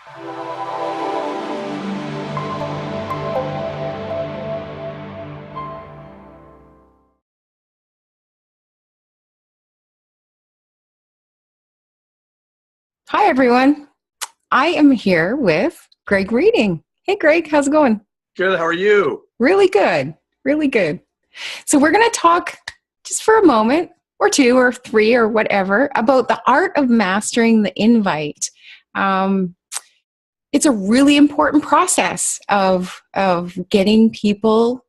Hi, everyone. I am here with Greg Reading. Hey, Greg, how's it going? Good. How are you? Really good. Really good. So, we're going to talk just for a moment or two or three or whatever about the art of mastering the invite. Um, it's a really important process of getting people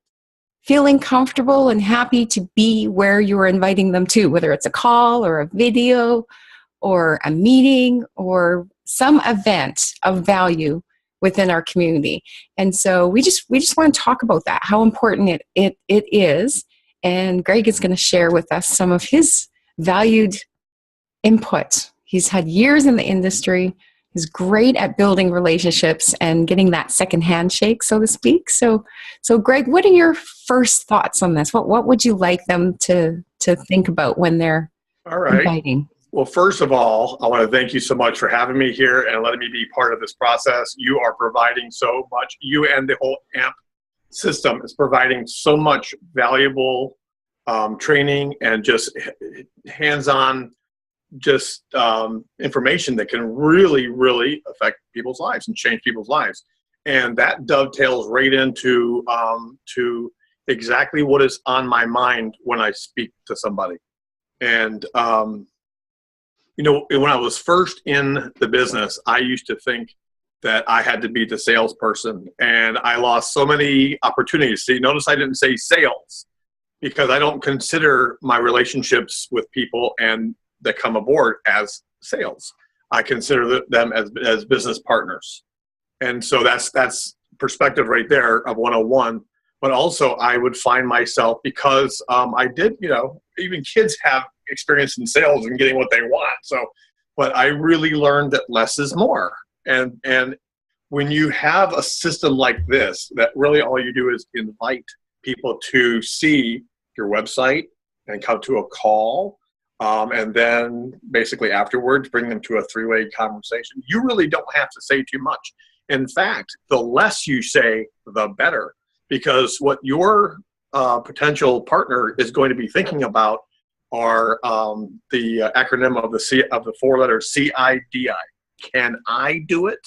feeling comfortable and happy to be where you're inviting them to, whether it's a call or a video or a meeting or some event of value within our community. And so we just want to talk about that, how important it is. And Greg is going to share with us some of his valued input. He's had years in the industry. He's great at building relationships and getting that second handshake, so to speak. So Greg, what are your first thoughts on this? What would you like them to think about when they're All right. inviting? Well, first of all, I want to thank you so much for having me here and letting me be part of this process. You are providing so much. You and the whole AMP system is providing so much valuable training and just hands-on information that can really, really affect people's lives and change people's lives. And that dovetails right into to exactly what is on my mind when I speak to somebody. And when I was first in the business, I used to think that I had to be the salesperson, and I lost so many opportunities. See, notice I didn't say sales, because I don't consider my relationships with people and that come aboard as sales. I consider them as business partners. And so that's perspective right there of 101. But also I would find myself, because I did, even kids have experience in sales and getting what they want. But I really learned that less is more. And when you have a system like this, that really all you do is invite people to see your website and come to a call, and then basically afterwards bring them to a three-way conversation. You really don't have to say too much. In fact, the less you say, the better, because what your potential partner is going to be thinking about are the acronym of the four letters CIDI. Can I do it?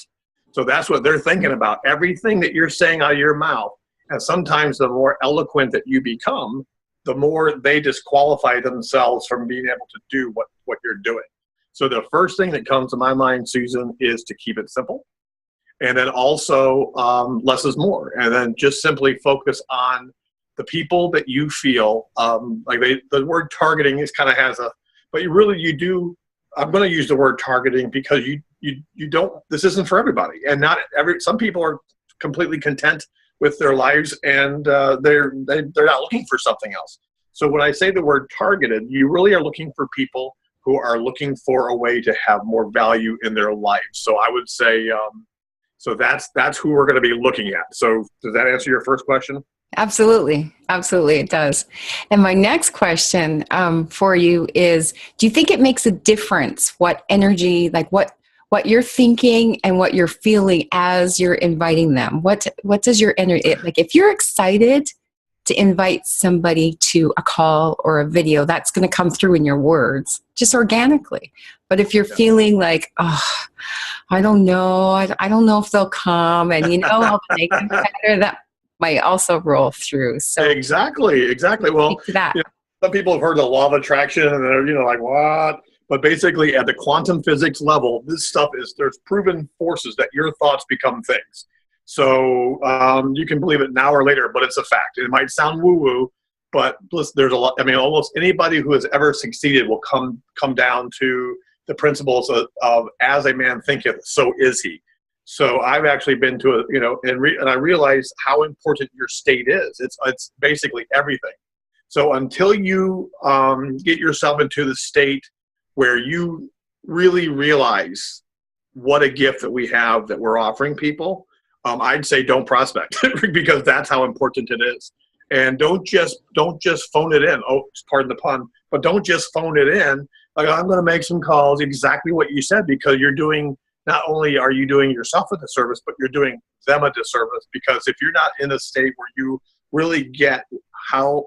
So that's what they're thinking about. Everything that you're saying out of your mouth, and sometimes the more eloquent that you become, the more they disqualify themselves from being able to do what you're doing. So the first thing that comes to my mind, Susan, is to keep it simple. And then also less is more. And then just simply focus on the people that you feel the word targeting is kind of has a, but you do. I'm going to use the word targeting because you don't. This isn't for everybody, and some people are completely content with their lives, and they're not looking for something else. So when I say the word targeted, you really are looking for people who are looking for a way to have more value in their lives. So I would say, so that's who we're going to be looking at. So does that answer your first question? Absolutely. Absolutely, it does. And my next question for you is, do you think it makes a difference what energy, like what you're thinking and what you're feeling as you're inviting them? What does your energy, like if you're excited to invite somebody to a call or a video, that's going to come through in your words, just organically. But if you're feeling like, oh, I don't know, I don't know if they'll come, and all the negative chatter, that might also roll through. So exactly. Well, to that. Some people have heard the law of attraction, and they're like, what? But basically, at the quantum physics level, this stuff there's proven forces that your thoughts become things. So you can believe it now or later, but it's a fact. It might sound woo-woo, but there's a lot. I mean, almost anybody who has ever succeeded will come down to the principles of as a man thinketh, so is he. So I've actually been to and I realize how important your state is. It's basically everything. So until you get yourself into the state where you really realize what a gift that we have that we're offering people, I'd say don't prospect because that's how important it is. And don't just phone it in. Oh, pardon the pun, but don't just phone it in. Like, I'm going to make some calls, exactly what you said, because you're doing not only are you doing yourself a disservice, but you're doing them a disservice, because if you're not in a state where you really get how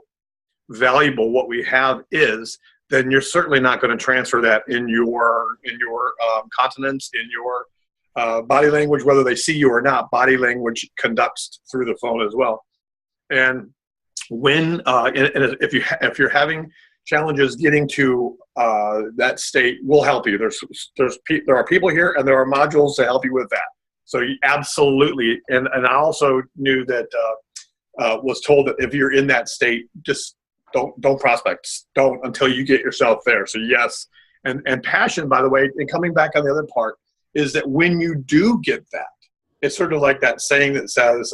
valuable what we have is, then you're certainly not going to transfer that in your continence, in your body language, whether they see you or not. Body language conducts through the phone as well. And when if you're having challenges getting to that state, we'll help you. There are people here, and there are modules to help you with that. So you absolutely. And I also knew that was told that if you're in that state, just don't prospect. Don't until you get yourself there. So yes, and passion, by the way, and coming back on the other part, is that when you do get that, it's sort of like that saying that says,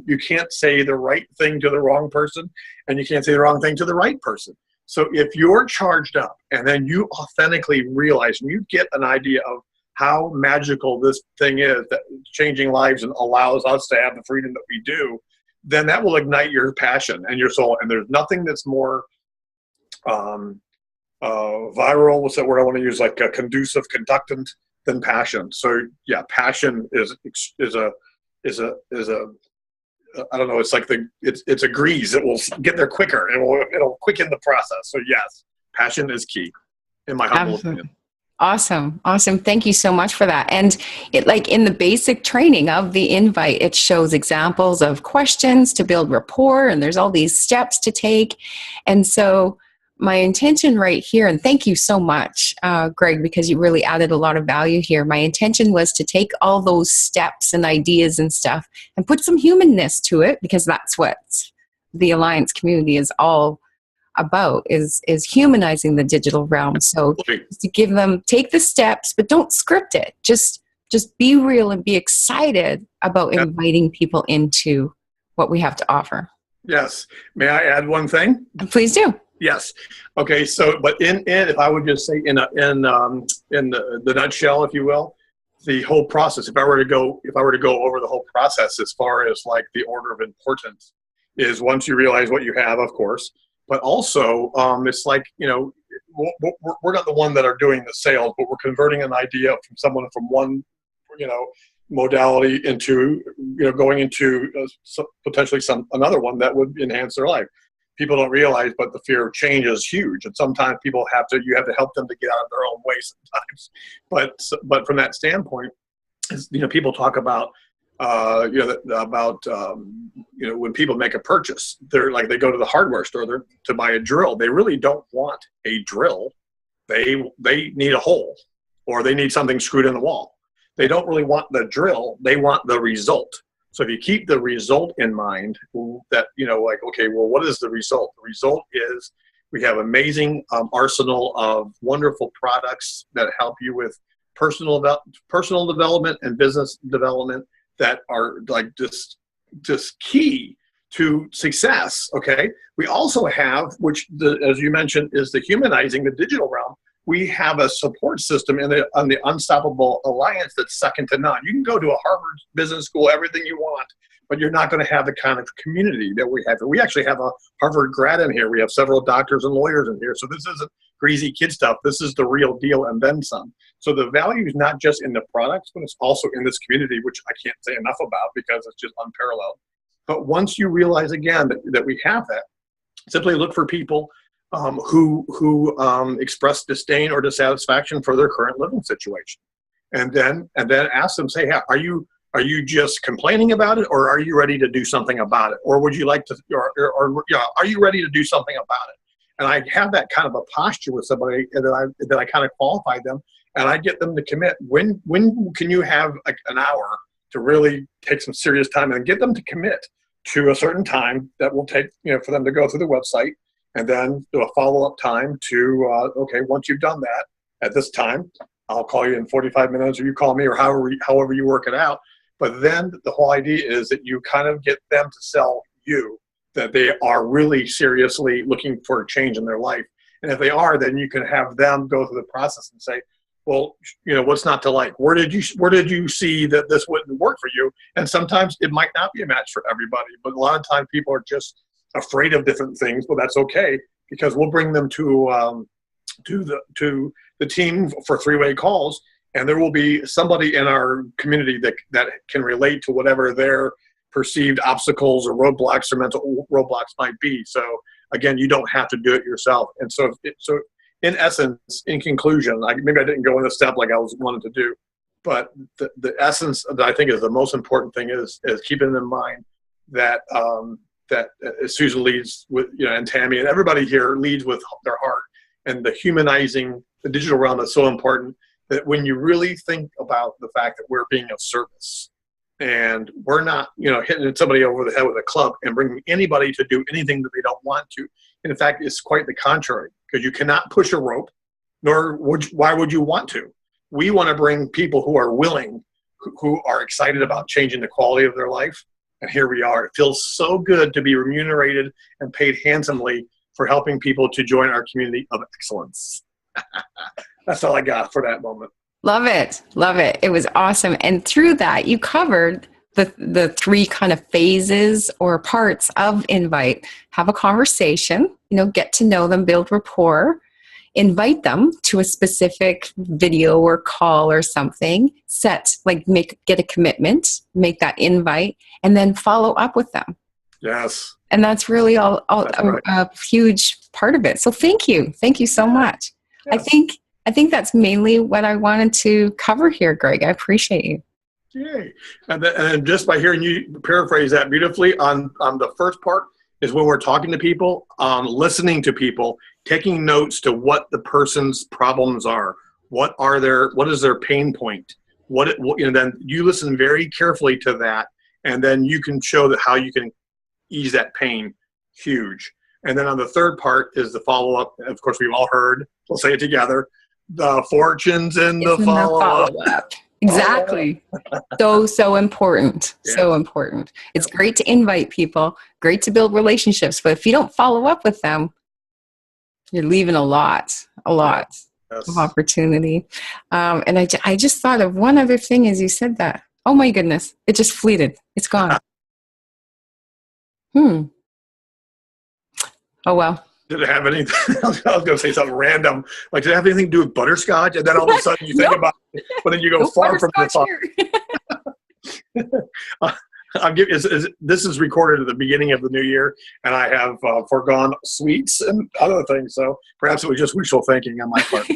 you can't say the right thing to the wrong person, and you can't say the wrong thing to the right person. So if you're charged up and then you authentically realize and you get an idea of how magical this thing is, that changing lives and allows us to have the freedom that we do, then that will ignite your passion and your soul. And there's nothing that's more viral, what's that word I want to use, like a conducive conductant, than passion. So yeah, passion is a I don't know, it's like it's a grease. It will get there quicker. It'll quicken the process. So yes, passion is key, in my humble opinion. Awesome. Thank you so much for that. And it, like in the basic training of the invite, it shows examples of questions to build rapport, and there's all these steps to take. And so my intention right here, and thank you so much, Greg, because you really added a lot of value here. My intention was to take all those steps and ideas and stuff and put some humanness to it, because that's what the Alliance community is all about, is humanizing the digital realm. So to give them, take the steps, but don't script it. Just be real and be excited about inviting people into what we have to offer. Yes. May I add one thing? Please do. Yes. Okay. So, but in if I would just say in the nutshell, if you will, the whole process. If I were to go over the whole process as far as like the order of importance, is once you realize what you have, of course, but also it's like, you know, we're not the one that are doing the sales, but we're converting an idea from someone from one, you know, modality into, you know, going into potentially another one that would enhance their life. People don't realize, but the fear of change is huge, and sometimes you have to help them to get out of their own way sometimes. But from that standpoint, you know, people talk about when people make a purchase, they're like, they go to the hardware store to buy a drill. They really don't want a drill. They need a hole, or they need something screwed in the wall. They don't really want the drill. They want the result. So if you keep the result in mind, that, you know, like, okay, well, what is the result? The result is we have amazing arsenal of wonderful products that help you with personal development and business development that are like just key to success. Okay. We also have, which as you mentioned, is the humanizing the digital realm. We have a support system on the Unstoppable Alliance that's second to none. You can go to a Harvard Business School, everything you want, but you're not going to have the kind of community that we have. We actually have a Harvard grad in here. We have several doctors and lawyers in here. So this isn't greasy kid stuff. This is the real deal, and then some. So the value is not just in the products, but it's also in this community, which I can't say enough about because it's just unparalleled. But once you realize again that we have that, simply look for people who express disdain or dissatisfaction for their current living situation, and then ask them, say, hey, are you just complaining about it, or are you ready to do something about it, or would you like to, or are you ready to do something about it? And I have that kind of a posture with somebody that I kind of qualify them, and I get them to commit. When can you have like an hour to really take some serious time and get them to commit to a certain time that will take, you know, for them to go through the website, and then do a follow-up time to, okay, once you've done that, at this time, I'll call you in 45 minutes, or you call me, or however you work it out. But then the whole idea is that you kind of get them to sell you, that they are really seriously looking for a change in their life. And if they are, then you can have them go through the process and say, well, you know, what's not to like? Where did you see that this wouldn't work for you? And sometimes it might not be a match for everybody, but a lot of times people are just afraid of different things. Well, that's okay, because we'll bring them to the team for three-way calls, and there will be somebody in our community that can relate to whatever their perceived obstacles or roadblocks or mental roadblocks might be. So again, you don't have to do it yourself. And so, in essence, in conclusion, maybe I didn't go in a step like I was wanted to do, but the essence that I think is the most important thing is keeping in mind that that Susan leads with, and Tammy and everybody here leads with their heart, and the humanizing the digital realm is so important that when you really think about the fact that we're being of service and we're not, hitting somebody over the head with a club and bringing anybody to do anything that they don't want to. And in fact, it's quite the contrary, because you cannot push a rope, why would you want to? We want to bring people who are willing, who are excited about changing the quality of their life. And here we are. It feels so good to be remunerated and paid handsomely for helping people to join our community of excellence. That's all I got for that moment. Love it. Love it. It was awesome. And through that, you covered the three kind of phases or parts of invite. Have a conversation, get to know them, build rapport, invite them to a specific video or call or something, get a commitment, make that invite, and then follow up with them. Yes. And that's really That's right. a huge part of it. So thank you. Thank you so much. Yes. I think that's mainly what I wanted to cover here, Greg. I appreciate you. Yay. And just by hearing you paraphrase that beautifully on the first part is when we're talking to people, listening to people, taking notes to what the person's problems are. What is their pain point? Then you listen very carefully to that, and then you can show that how you can ease that pain. Huge. And then on the third part is the follow-up. Of course, we've all heard, we'll say it together, the fortunes in the follow-up. Exactly. So important. Yeah. So important. It's great to invite people, great to build relationships, but if you don't follow up with them, you're leaving a lot yes. of opportunity. And I just thought of one other thing as you said that. Oh my goodness. It just fleeted. It's gone. Oh, well. Did it have anything? I was going to say something random. Like, did it have anything to do with butterscotch? And then all of a sudden you think about it, but then you go far from the thought. This is recorded at the beginning of the new year, and I have foregone sweets and other things. So perhaps it was just wishful thinking on my part.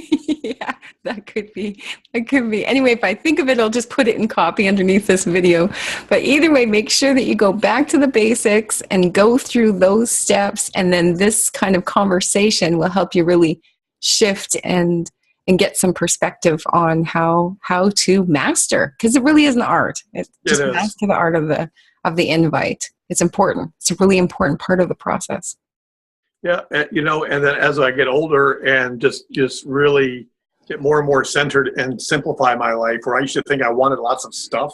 Yeah, that could be. Anyway, if I think of it, I'll just put it in copy underneath this video. But either way, make sure that you go back to the basics and go through those steps. And then this kind of conversation will help you really shift and get some perspective on how to master, because it really is an art. It's just master the art of the invite. It's important. It's a really important part of the process. Yeah, and then as I get older and just really get more and more centered and simplify my life, where I used to think I wanted lots of stuff,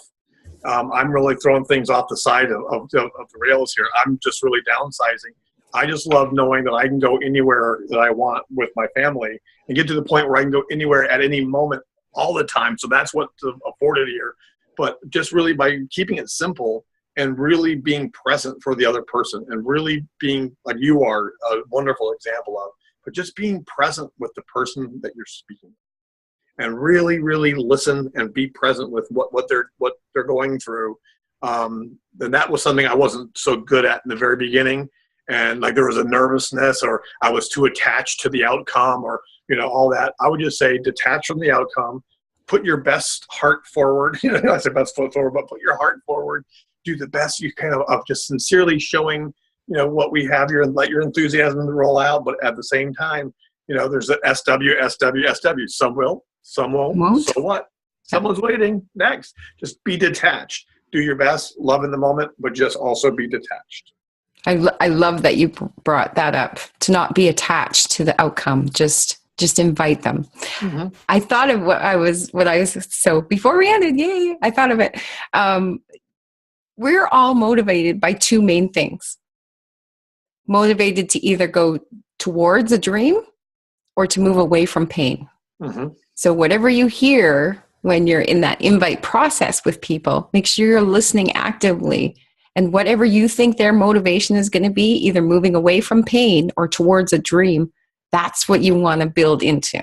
I'm really throwing things off the side of the rails here. I'm just really downsizing. I just love knowing that I can go anywhere that I want with my family and get to the point where I can go anywhere at any moment all the time. So that's what's afforded here. But just really by keeping it simple and really being present for the other person and really being, like you are a wonderful example of, but just being present with the person that you're speaking and really, really listen and be present with what they're going through. Then that was something I wasn't so good at in the very beginning. And like there was a nervousness, or I was too attached to the outcome, or, all that. I would just say detach from the outcome, put your best heart forward. I said best foot forward, but put your heart forward. Do the best you can of just sincerely showing, what we have here, and let your enthusiasm roll out. But at the same time, there's the SW. Some will, some won't. So what? Someone's waiting. Next. Just be detached. Do your best, love in the moment, but just also be detached. I love that you brought that up, to not be attached to the outcome. Just invite them. Mm-hmm. I thought of so before we ended, yay, I thought of it. We're all motivated by two main things. Motivated to either go towards a dream or to move away from pain. Mm-hmm. So whatever you hear when you're in that invite process with people, make sure you're listening actively. And whatever you think their motivation is going to be, either moving away from pain or towards a dream, that's what you want to build into.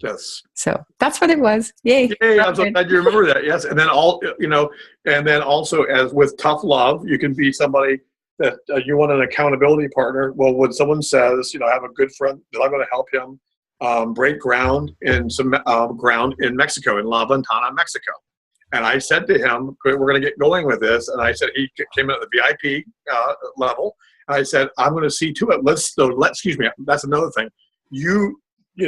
Yes. So that's what it was. Yay. Yay, I'm so glad you remember that. Yes. And then and then also as with tough love, you can be somebody that you want an accountability partner. Well, when someone says, I have a good friend that I'm going to help him break ground in some ground in Mexico, in La Ventana, Mexico. And I said to him, we're going to get going with this. And I said, he came in at the VIP level. And I said, I'm going to see to it. Excuse me. That's another thing.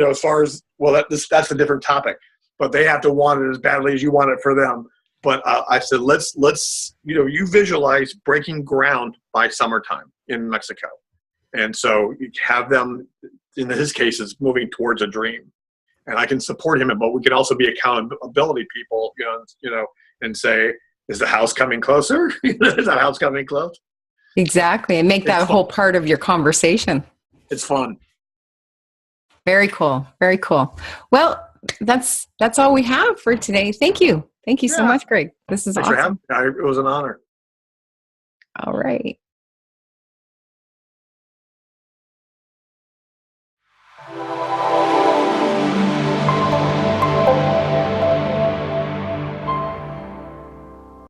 As far as, well, that's a different topic, but they have to want it as badly as you want it for them. But I said, let's you visualize breaking ground by summertime in Mexico. And so you have them, in his case, is moving towards a dream. And I can support him, but we can also be accountability people, and say, is the house coming closer? Is that house coming close? Exactly. And make that a whole part of your conversation. It's fun. Very cool. Very cool. Well, that's all we have for today. Thank you. Thank you so much, Greg. This is awesome. It was an honor. All right.